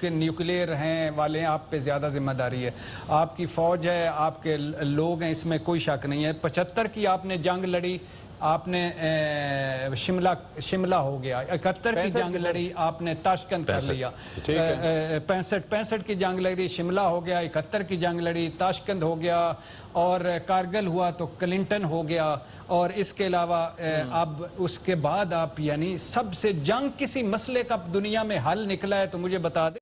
کے نیوکلیئر ہیں والے ہیں، آپ پہ زیادہ ذمہ داری ہے. آپ کی فوج ہے، آپ کے لوگ ہیں، اس میں کوئی شک نہیں ہے. 75 کی آپ نے جنگ لڑی، آپ نے شملہ ہو گیا. 71 کی جنگ لڑی، آپ نے تاشکند کر لیا. 65 کی جنگ لڑی، شملہ ہو گیا. 71 کی جنگ لڑی، تاشکند ہو گیا. اور کارگل ہوا تو کلنٹن ہو گیا. اور اس کے علاوہ اب اس کے بعد آپ یعنی سب سے جنگ کسی مسئلے کا دنیا میں حل نکلا ہے تو مجھے بتا دیں.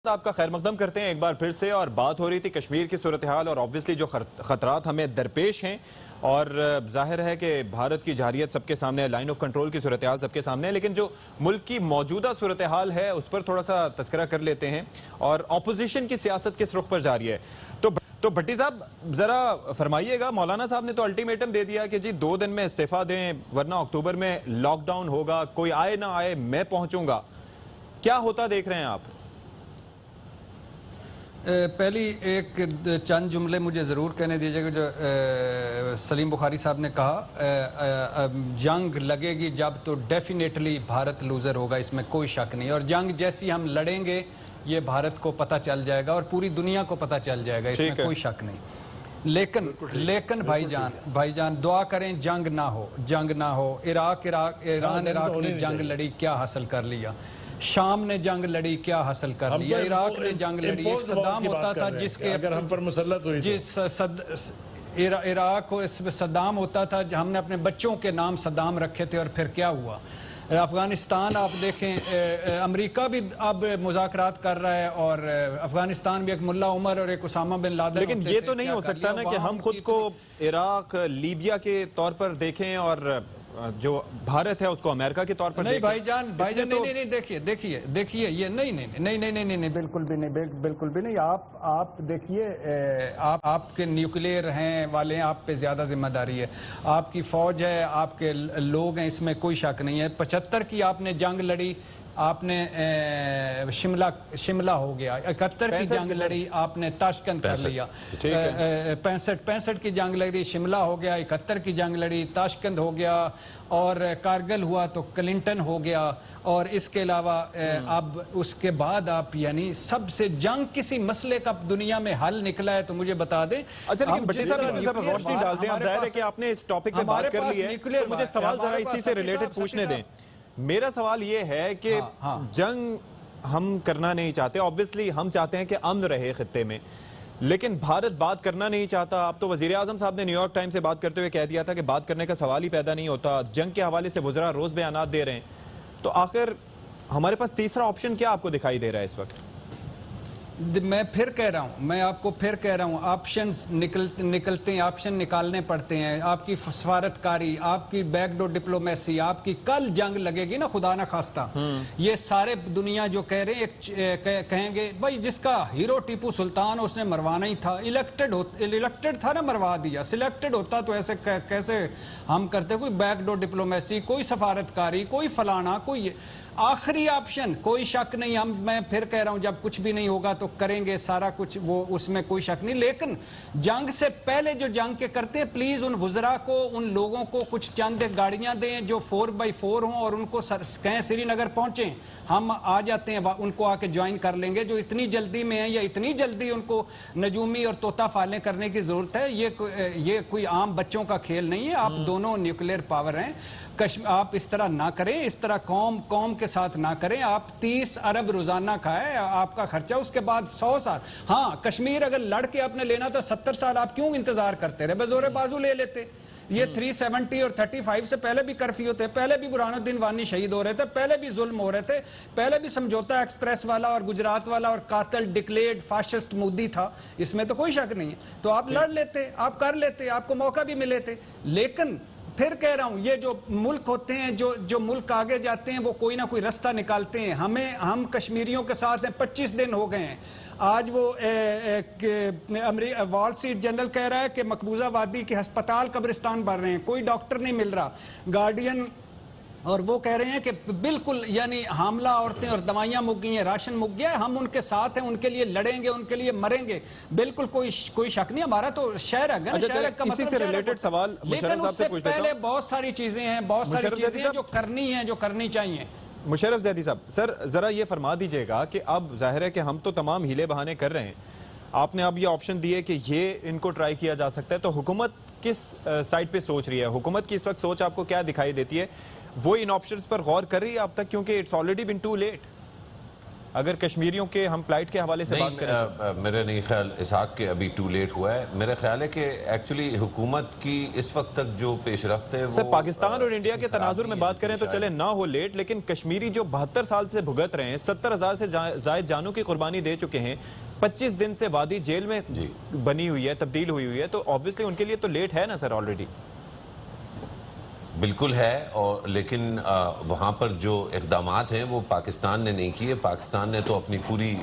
آپ کا خیر مقدم کرتے ہیں ایک بار پھر سے. اور بات ہو رہی تھی کشمیر کی صورتحال اور آبویسلی جو خطرات ہمیں درپیش ہیں، اور ظاہر ہے کہ بھارت کی جارحیت سب کے سامنے ہے، لائن آف کنٹرول کی صورتحال سب کے سامنے ہے، لیکن جو ملک کی موجودہ صورتحال ہے اس پر تھوڑا سا تذکرہ کر لیتے ہیں اور اپوزیشن کی سیاست کس رخ پر جاری ہے. تو بھٹی صاحب ذرا فرمائیے گا، مولانا صاحب نے تو الٹیمیٹم دے دیا کہ جی 2 دن میں استعفیٰ دیں ورنہ اکتوبر میں لاک ڈاؤن ہوگا، کوئی آئے نہ آئے میں پہنچوں گا. کیا ہوتا دیکھ رہے ہیں آپ؟ پہلی ایک چند جملے مجھے ضرور کہنے دیجیے گا. جو سلیم بخاری صاحب نے کہا جنگ لگے گی جب تو ڈیفینیٹلی بھارت لوزر ہوگا، اس میں کوئی شک نہیں. اور جنگ جیسی ہم لڑیں گے یہ بھارت کو پتہ چل جائے گا اور پوری دنیا کو پتہ چل جائے گا، اس میں کوئی شک نہیں. لیکن بھائی جان دعا کریں جنگ نہ ہو. ایران عراق نے جنگ لڑی، کیا حاصل کر لیا؟ شام نے جنگ لڑی، کیا حاصل کر لیا؟ عراق نے جنگ لڑی. ایک صدام ہوتا تھا جس کے اگر ہم پر مسلط ہوئی عراق کو اس میں صدام ہوتا تھا، ہم نے اپنے بچوں کے نام صدام رکھے تھے اور پھر کیا ہوا؟ افغانستان آپ دیکھیں، امریکہ بھی اب مذاکرات کر رہا ہے اور افغانستان بھی ایک ملا عمر اور ایک اسامہ بن لادن. لیکن یہ تو نہیں ہو سکتا نا کہ ہم خود کو عراق لیبیا کے طور پر دیکھیں اور جو بھارت ہے اس کو امریکہ کے طور پر نہیں. بھائی جان نہیں دیکھیے یہ نہیں بالکل بھی نہیں. آپ دیکھیے، آپ کے نیوکلیئر ہیں والے ہیں، آپ پہ زیادہ ذمہ داری ہے. آپ کی فوج ہے، آپ کے لوگ ہیں، اس میں کوئی شک نہیں ہے. 75 کی آپ نے جنگ لڑی، آپ نے شملہ ہو گیا. 71 کی جنگ لڑی، آپ نے تاشکند کر لیا. 65 کی جنگ لڑی، شملہ ہو گیا. 71 کی جنگ لڑی، تاشکند ہو گیا. اور کارگل ہوا تو کلنٹن ہو گیا. اور اس کے علاوہ اب اس کے بعد آپ یعنی سب سے جنگ کسی مسئلے کا دنیا میں حل نکلا ہے تو مجھے بتا دیں. اچھا لیکن بھٹی صاحب روشنی ڈال دیں. ظاہر ہے کہ آپ نے اس ٹاپک پہ بات کر لی ہے، تو مجھے سوال ذرا اسی سے ریلیٹڈ پوچھنے دیں. میرا سوال یہ ہے کہ جنگ ہم کرنا نہیں چاہتے، obviously ہم چاہتے ہیں کہ امن رہے خطے میں، لیکن بھارت بات کرنا نہیں چاہتا. اب تو وزیر اعظم صاحب نے نیو یارک ٹائم سے بات کرتے ہوئے کہہ دیا تھا کہ بات کرنے کا سوال ہی پیدا نہیں ہوتا. جنگ کے حوالے سے وزراء روز بیانات دے رہے ہیں. تو آخر ہمارے پاس تیسرا آپشن کیا آپ کو دکھائی دے رہا ہے اس وقت؟ میں پھر کہہ رہا ہوں، میں آپ کو پھر کہہ رہا ہوں، آپشنز نکلتے ہیں، آپشن نکالنے پڑتے ہیں. آپ کی سفارت کاری، آپ کی بیک ڈور ڈپلومیسی، آپ کی کل جنگ لگے گی نا خدا نہ خواستہ، یہ سارے دنیا جو کہہ رہے ہیں کہیں گے بھائی جس کا ہیرو ٹیپو سلطان اس نے مروانا ہی تھا، الیکٹڈ تھا نا، مروا دیا. سلیکٹڈ ہوتا تو ایسے کیسے ہم کرتے؟ کوئی بیک ڈور ڈپلومیسی، کوئی سفارت کاری، کوئی فلانا، کوئی آخری آپشن کوئی شک نہیں. میں پھر کہہ رہا ہوں جب کچھ بھی نہیں ہوگا تو کریں گے سارا کچھ، وہ اس میں کوئی شک نہیں. لیکن جنگ سے پہلے جو جنگ کے کرتے ہیں پلیز ان وزراء کو، ان لوگوں کو کچھ چند گاڑیاں دیں جو 4x4 ہوں اور ان کو کہیں سری نگر پہنچیں، ہم آ جاتے ہیں، ان کو آ کے جوائن کر لیں گے. جو اتنی جلدی میں ہیں یا اتنی جلدی ان کو نجومی اور طوطا فالیں کرنے کی ضرورت ہے، یہ کوئی عام بچوں کا کھیل نہیں ہے. آپ دونوں نیوکلیئر پاور ہیں. آپ اس طرح نہ کریں، اس طرح قوم کے ساتھ نہ کریں. آپ 30 ارب روزانہ کھائے، آپ کا خرچہ، اس کے بعد 100 سال. ہاں کشمیر اگر لڑ کے آپ نے لینا تھا 70 سال آپ کیوں انتظار کرتے رہے؟ بزور بازو لے لیتے. یہ 370 اور 35 سے پہلے بھی کرفیو تھے، پہلے بھی برہان الدین وانی شہید ہو رہے تھے، پہلے بھی ظلم ہو رہے تھے، پہلے بھی سمجھوتا ایکسپریس والا اور گجرات والا اور قاتل ڈکلیئرڈ فاشسٹ مودی تھا. اس میں تو کوئی شک نہیں ہے. تو آپ لڑ لیتے، آپ کر لیتے، آپ کو موقع بھی ملے تھے. لیکن پھر کہہ رہا ہوں یہ جو ملک ہوتے ہیں، جو ملک آگے جاتے ہیں وہ کوئی نہ کوئی رستہ نکالتے ہیں. ہم کشمیریوں کے ساتھ ہیں، 25 دن ہو گئے ہیں. آج وہ وال اسٹریٹ جنرل کہہ رہا ہے کہ مقبوضہ وادی کے ہسپتال قبرستان بن رہے ہیں، کوئی ڈاکٹر نہیں مل رہا. اور وہ کہہ رہے ہیں کہ بالکل یعنی حاملہ عورتیں اور دوائیاں مک گئی ہیں, راشن مک گیا ہے, ہم ان کے ساتھ ہیں, ان کے لیے لڑیں گے, ان کے لیے مریں گے. بالکل کوئی شک نہیں, ہمارا تو شہر ہے. اسی سے ریلیٹڈ سوال مشرف صاحب سے پوچھ لیتا ہوں. پہلے بہت ساری چیزیں ہیں, بہت ساری چیزیں ہیں جو کرنی ہیں, جو کرنی چاہیے. مشرف زیدی صاحب, سر ذرا یہ فرما دیجئے گا کہ اب ظاہر ہے کہ ہم تو تمام ہیلے بہانے کر رہے ہیں, آپ نے اب یہ آپشن دی ہے کہ یہ ان کو ٹرائی کیا جا سکتا ہے, تو حکومت کس سائٹ پہ سوچ رہی ہے؟ حکومت کی اس وقت سوچ آپ کو کیا دکھائی دیتی ہے؟ وہ ان آپشنز پر غور کر رہی ہے اب تک, کیونکہ it's already been too late. اگر کشمیریوں کے ہم پلائٹ کے حوالے سے بات کریں, میرا نہیں خیال اسحاق کے ابھی ٹو لیٹ ہوا ہے. میرا خیال ہے کہ ایکچولی حکومت کی اس وقت تک جو پیش رفت ہے, سر پاکستان اور انڈیا کے تناظر میں بات کریں تو چلے نہ ہو لیٹ, لیکن کشمیری جو 72 سال سے بھگت رہے ہیں, 70,000 سے زائد جانوں کی قربانی دے چکے ہیں, 25 دن سے وادی جیل میں بنی ہوئی ہے, تبدیل ہوئی ہے, تو obviously ان کے لیے تو لیٹ ہے نا سر آلریڈی. بالکل ہے, اور لیکن وہاں پر جو اقدامات ہیں وہ پاکستان نے نہیں کیے. پاکستان نے تو اپنی پوری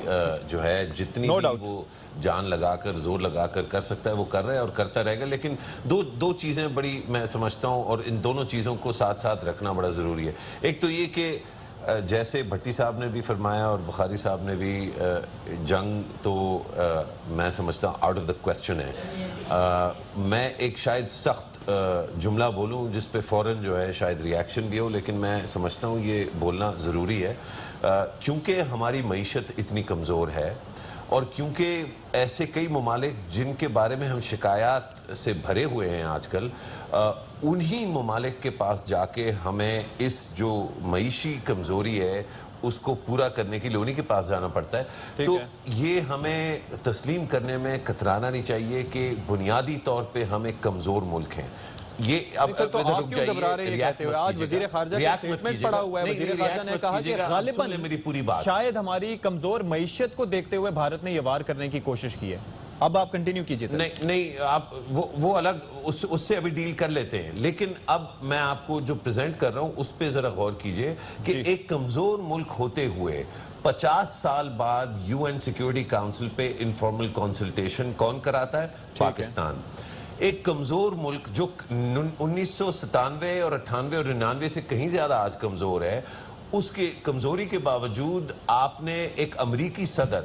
جو ہے جتنی بھی وہ جان لگا کر, زور لگا کر کر سکتا ہے وہ کر رہا ہے اور کرتا رہے گا. لیکن دو چیزیں بڑی میں سمجھتا ہوں, اور ان دونوں چیزوں کو ساتھ ساتھ رکھنا بڑا ضروری ہے. ایک تو یہ کہ جیسے بھٹی صاحب نے بھی فرمایا اور بخاری صاحب نے بھی, جنگ تو میں سمجھتا ہوں آؤٹ آف دا کویسچن ہے. میں ایک شاید سخت جملہ بولوں جس پہ فوراً جو ہے شاید ریاکشن بھی ہو, لیکن میں سمجھتا ہوں یہ بولنا ضروری ہے, کیونکہ ہماری معیشت اتنی کمزور ہے, اور کیونکہ ایسے کئی ممالک جن کے بارے میں ہم شکایات سے بھرے ہوئے ہیں آج کل, انہی ممالک کے پاس جا کے ہمیں اس جو معیشی کمزوری ہے اس کو پورا کرنے کے لیے انہی کے پاس جانا پڑتا ہے. تو یہ ہمیں تسلیم کرنے میں کترانا نہیں چاہیے کہ بنیادی طور پہ ہم ایک کمزور ملک ہیں. یہ اب تو آپ کیوں گھبرا رہے ہیں کہتے ہوئے؟ آج وزیر خارجہ کا سٹیٹمنٹ پڑا ہوا ہے, وزیر خارجہ نے کہا کہ غالباً میری پوری بات شاید ہماری کمزور معیشت کو دیکھتے ہوئے بھارت نے یہ وار کرنے کی کوشش کی ہے. اب آپ کنٹینیو کیجئے سر. نہیں, آپ وہ الگ اس سے ابھی ڈیل کر لیتے ہیں, لیکن اب میں آپ کو جو پریزنٹ کر رہا ہوں اس پہ ذرا غور کیجئے کہ ایک کمزور ملک ہوتے ہوئے 50 سال بعد یو این سیکیورٹی کاؤنسل پہ انفارمل کنسلٹیشن کون کراتا ہے؟ پاکستان. ایک کمزور ملک جو 1997 اور 98 اور 99 سے کہیں زیادہ آج کمزور ہے, اس کے کمزوری کے باوجود آپ نے ایک امریکی صدر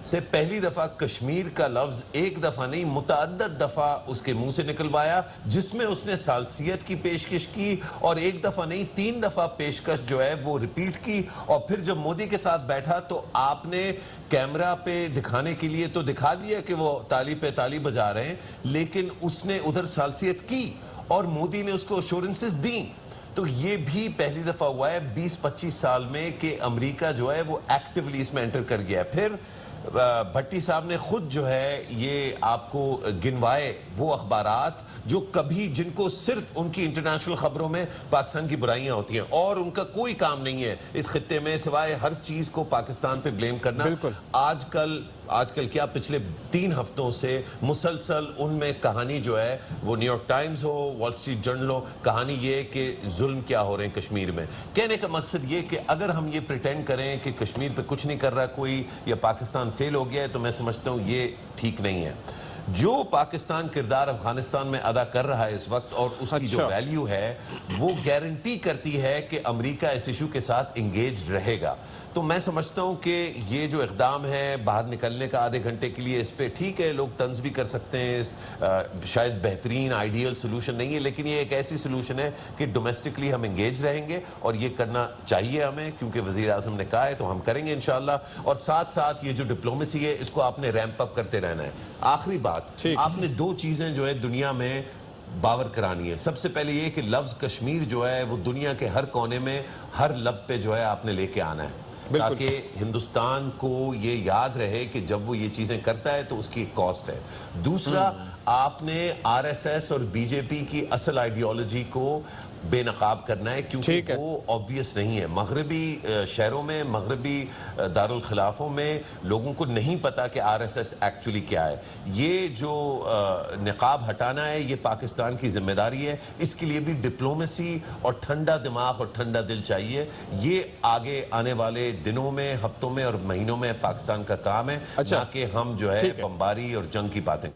سے پہلی دفعہ کشمیر کا لفظ ایک دفعہ نہیں متعدد دفعہ اس کے منہ سے نکلوایا, جس میں اس نے ثالثیت کی پیشکش کی, اور ایک دفعہ نہیں 3 دفعہ پیشکش جو ہے وہ ریپیٹ کی. اور پھر جب مودی کے ساتھ بیٹھا تو آپ نے کیمرہ پہ دکھانے کے لیے تو دکھا دیا کہ وہ تالی پہ تالی بجا رہے ہیں, لیکن اس نے ادھر ثالثیت کی اور مودی نے اس کو ایشورنسز دیں. تو یہ بھی پہلی دفعہ ہوا ہے 20-25 سال میں کہ امریکہ جو ہے وہ ایکٹیولی اس میں انٹر کر گیا ہے. پھر بھٹی صاحب نے خود جو ہے یہ آپ کو گنوائے وہ اخبارات جو کبھی جن کو صرف ان کی انٹرنیشنل خبروں میں پاکستان کی برائیاں ہوتی ہیں, اور ان کا کوئی کام نہیں ہے اس خطے میں سوائے ہر چیز کو پاکستان پہ بلیم کرنا. آج کل کیا پچھلے 3 ہفتوں سے مسلسل ان میں کہانی جو ہے وہ نیو یارک ٹائمز ہو, وال اسٹریٹ جرنل ہو, کہانی یہ کہ ظلم کیا ہو رہے ہیں کشمیر میں. کہنے کا مقصد یہ کہ اگر ہم یہ پریٹینڈ کریں کہ کشمیر پہ کچھ نہیں کر رہا کوئی, یا پاکستان فیل ہو گیا ہے, تو میں سمجھتا ہوں یہ ٹھیک نہیں ہے. جو پاکستان کردار افغانستان میں ادا کر رہا ہے اس وقت, اور اس کی جو ویلیو ہے وہ گارنٹی کرتی ہے کہ امریکہ اس ایشو کے ساتھ انگیج رہے گا. تو میں سمجھتا ہوں کہ یہ جو اقدام ہے باہر نکلنے کا آدھے گھنٹے کے لیے, اس پہ ٹھیک ہے لوگ طنز بھی کر سکتے ہیں, شاید بہترین آئیڈیل سلوشن نہیں ہے, لیکن یہ ایک ایسی سلوشن ہے کہ ڈومیسٹکلی ہم انگیج رہیں گے, اور یہ کرنا چاہیے ہمیں, کیونکہ وزیر اعظم نے کہا ہے تو ہم کریں گے انشاءاللہ. اور ساتھ ساتھ یہ جو ڈپلومیسی ہے اس کو آپ نے ریمپ اپ کرتے رہنا ہے. آخری بات, آپ نے 2 چیزیں جو ہے دنیا میں باور کرانی ہے. سب سے پہلے یہ کہ لفظ کشمیر جو ہے وہ دنیا کے ہر کونے میں ہر لب پہ جو ہے آپ نے لے کے آنا ہے, تاکہ ہندوستان کو یہ یاد رہے کہ جب وہ یہ چیزیں کرتا ہے تو اس کی ایک کاسٹ ہے. دوسرا, آپ نے آر ایس ایس اور بی جے پی کی اصل آئیڈیالوجی کو بے نقاب کرنا ہے, کیونکہ وہ obvious نہیں ہے. مغربی شہروں میں, مغربی دارالخلافوں میں لوگوں کو نہیں پتا کہ آر ایس ایس ایکچولی کیا ہے. یہ جو نقاب ہٹانا ہے یہ پاکستان کی ذمہ داری ہے. اس کے لیے بھی ڈپلومیسی اور ٹھنڈا دماغ اور ٹھنڈا دل چاہیے. یہ آگے آنے والے دنوں میں, ہفتوں میں اور مہینوں میں پاکستان کا کام ہے, نہ کہ ہم جو ہے بمباری اور جنگ کی باتیں.